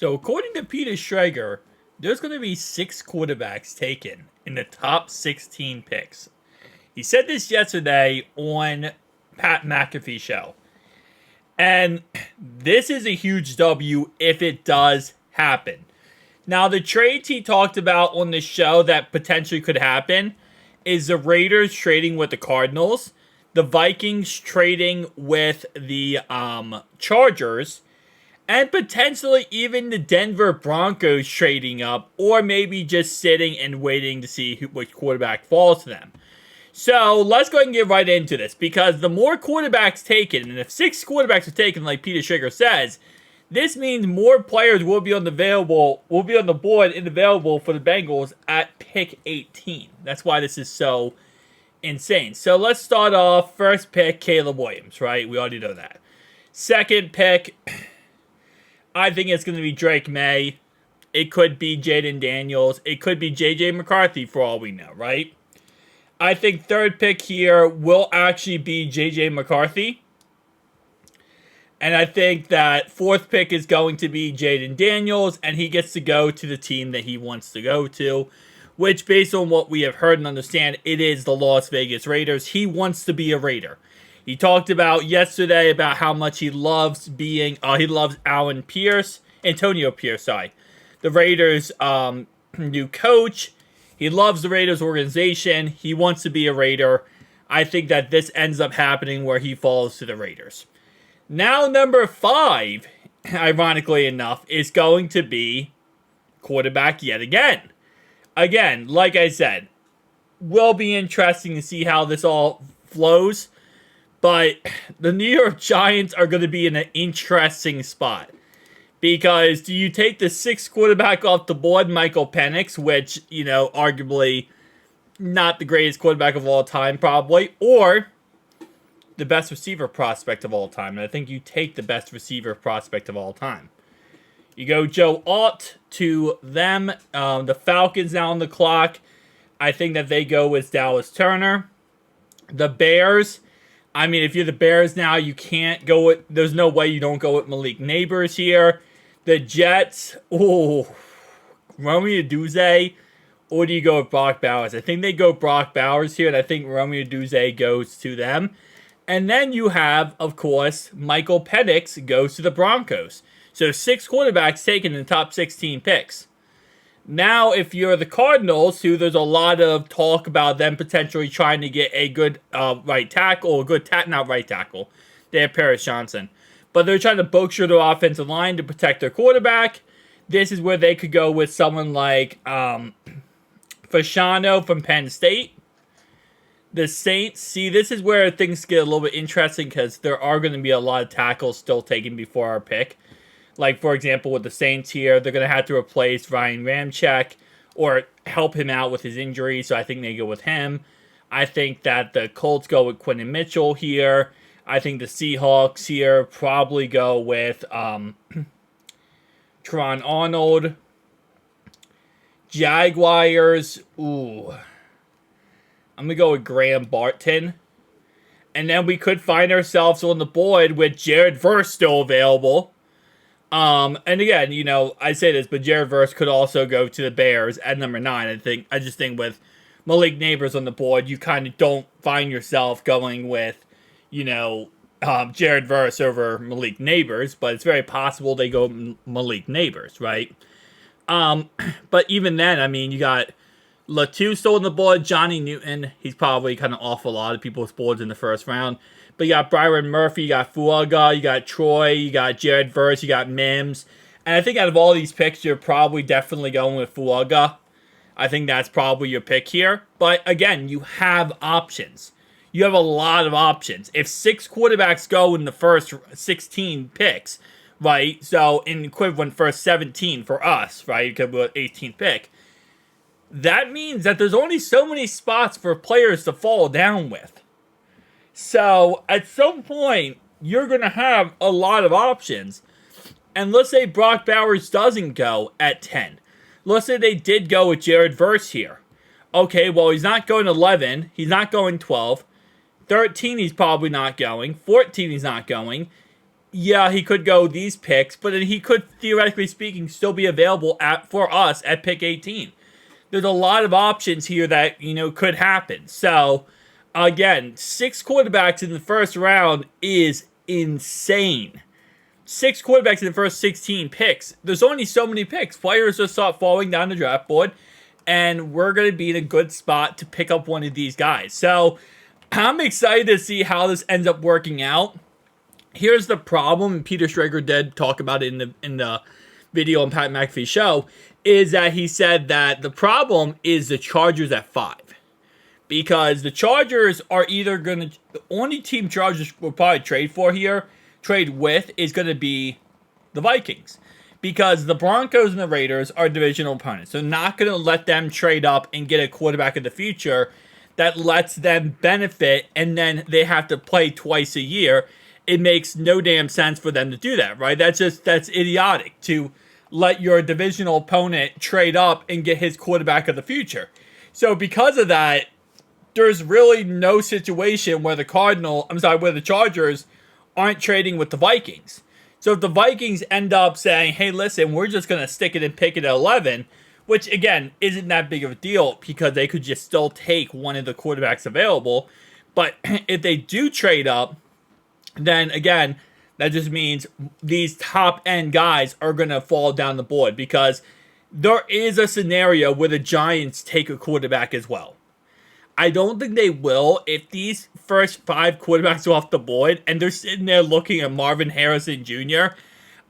So according to Peter Schrager, there's going to be 6 quarterbacks taken in the top 16 picks. He said this yesterday on Pat McAfee show. And this is a huge W if it does happen. Now, the trades he talked about on the show that potentially could happen is the Raiders trading with the Cardinals, the Vikings trading with the Chargers, and potentially even the Denver Broncos trading up, or maybe just sitting and waiting to see which quarterback falls to them. So let's go ahead and get right into this, because the more quarterbacks taken, and if 6 quarterbacks are taken, like Peter Schrager says, this means more players will be on the board and available for the Bengals at pick 18. That's why this is so insane. So let's start off. First pick, Caleb Williams, right? We already know that. Second pick, I think it's going to be Drake May. It could be Jaden Daniels. It could be J.J. McCarthy for all we know, right? I think third pick here will actually be J.J. McCarthy. And I think that fourth pick is going to be Jaden Daniels, and he gets to go to the team that he wants to go to, which, based on what we have heard and understand, it is the Las Vegas Raiders. He wants to be a Raider. He talked about yesterday about how much he loves Antonio Pierce, the Raiders' new coach. He loves the Raiders organization. He wants to be a Raider. I think that this ends up happening where he falls to the Raiders. Now, number 5, ironically enough, is going to be quarterback yet again. Again, like I said, will be interesting to see how this all flows. But the New York Giants are going to be in an interesting spot. Because do you take the 6th quarterback off the board, Michael Penix, which, arguably not the greatest quarterback of all time, probably, or the best receiver prospect of all time? And I think you take the best receiver prospect of all time. You go Joe Alt to them. The Falcons now on the clock. I think that they go with Dallas Turner. The Bears, if you're the Bears now, you can't go with, there's no way you don't go with Malik Neighbors here. The Jets, Romeo Duzay, or do you go with Brock Bowers? I think they go Brock Bowers here, and I think Romeo Duzay goes to them. And then you have, of course, Michael Penix goes to the Broncos. So 6 quarterbacks taken in the top 16 picks. Now, if you're the Cardinals, who there's a lot of talk about them potentially trying to get a good right tackle, or a good not right tackle. They have Paris Johnson. But they're trying to bolster their offensive line to protect their quarterback. This is where they could go with someone like Fasciano from Penn State. The Saints, see, this is where things get a little bit interesting because there are going to be a lot of tackles still taken before our pick. Like, for example, with the Saints here, they're going to have to replace Ryan Ramczyk or help him out with his injury, so I think they go with him. I think that the Colts go with Quentin Mitchell here. I think the Seahawks here probably go with Teron Arnold. Jaguars, I'm going to go with Graham Barton. And then we could find ourselves on the board with Jared Verse still available. And again, I say this, but Jared Verse could also go to the Bears at number 9. I just think with Malik Neighbors on the board, you kind of don't find yourself going with, Jared Verse over Malik Neighbors, but it's very possible they go Malik Neighbors, right? But even then, you got Latu still on the board, Johnny Newton. He's probably kind of off a lot of people's boards in the first round. But you got Byron Murphy, you got Fuaga, you got Troy, you got Jared Verse, you got Mims. And I think out of all these picks, you're probably definitely going with Fuaga. I think that's probably your pick here. But again, you have options. You have a lot of options. If 6 quarterbacks go in the first 16 picks, right? So in equivalent first 17 for us, right? Because we're 18th pick. That means that there's only so many spots for players to fall down with. So at some point, you're going to have a lot of options. And let's say Brock Bowers doesn't go at 10. Let's say they did go with Jared Verse here. Okay, well, he's not going 11. He's not going 12. 13, he's probably not going. 14, he's not going. yeah, he could go these picks, but then he could, theoretically speaking, still be available for us at pick 18. There's a lot of options here that, could happen. So, again, 6 quarterbacks in the first round is insane. 6 quarterbacks in the first 16 picks. There's only so many picks. Players just start falling down the draft board, and we're going to be in a good spot to pick up one of these guys. So, I'm excited to see how this ends up working out. Here's the problem, and Peter Sdchrader did talk about it in the video on Pat McAfee's show, is that he said that the problem is the Chargers at 5. Because the Chargers are either going to... The only team Chargers will probably trade with, is going to be the Vikings. Because the Broncos and the Raiders are divisional opponents. They're not going to let them trade up and get a quarterback of the future that lets them benefit, and then they have to play twice a year. It makes no damn sense for them to do that, right? That's idiotic to let your divisional opponent trade up and get his quarterback of the future. So because of that, there's really no situation where the Chargers aren't trading with the Vikings. So if the Vikings end up saying, hey, listen, we're just going to stick it and pick it at 11, which, again, isn't that big of a deal because they could just still take one of the quarterbacks available. But if they do trade up, then, again, that just means these top-end guys are going to fall down the board because there is a scenario where the Giants take a quarterback as well. I don't think they will. If these first 5 quarterbacks are off the board and they're sitting there looking at Marvin Harrison Jr.,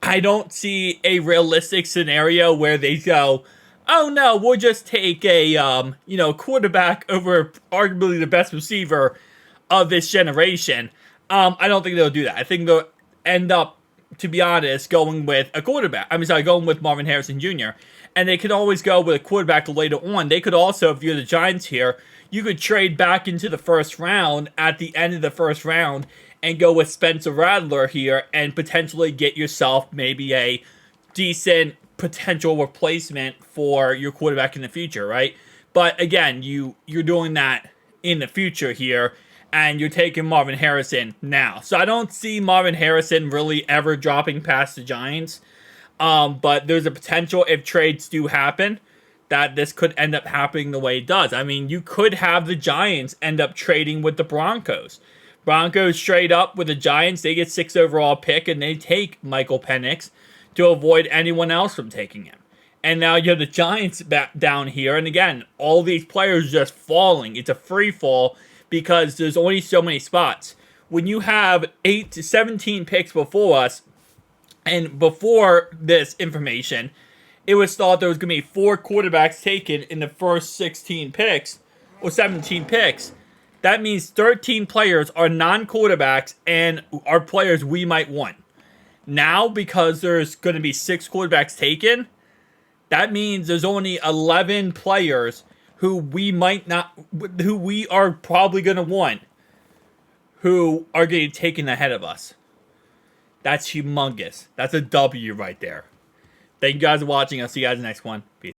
I don't see a realistic scenario where they go, oh no, we'll just take a quarterback over arguably the best receiver of this generation. I don't think they'll do that. I think they'll end up, to be honest, going with a quarterback. Going with Marvin Harrison Jr. And they could always go with a quarterback later on. They could also, if you're the Giants here, you could trade back into the first round at the end of the first round and go with Spencer Rattler here and potentially get yourself maybe a decent potential replacement for your quarterback in the future, right? But again, you're doing that in the future here, and you're taking Marvin Harrison now. So I don't see Marvin Harrison really ever dropping past the Giants. But there's a potential, if trades do happen, that this could end up happening the way it does. I mean, you could have the Giants end up trading with the Broncos. Broncos trade up with the Giants. They get 6th overall pick, and they take Michael Penix to avoid anyone else from taking him. And now you have the Giants back down here. And again, all these players just falling. It's a free fall because there's only so many spots. When you have 8 to 17 picks before us, and before this information, it was thought there was going to be 4 quarterbacks taken in the first 16 picks, or 17 picks. That means 13 players are non-quarterbacks and are players we might want. Now, because there's going to be 6 quarterbacks taken, that means there's only 11 players who we are probably going to want, who are getting taken ahead of us. That's humongous. That's a W right there. Thank you guys for watching. I'll see you guys in the next one. Peace.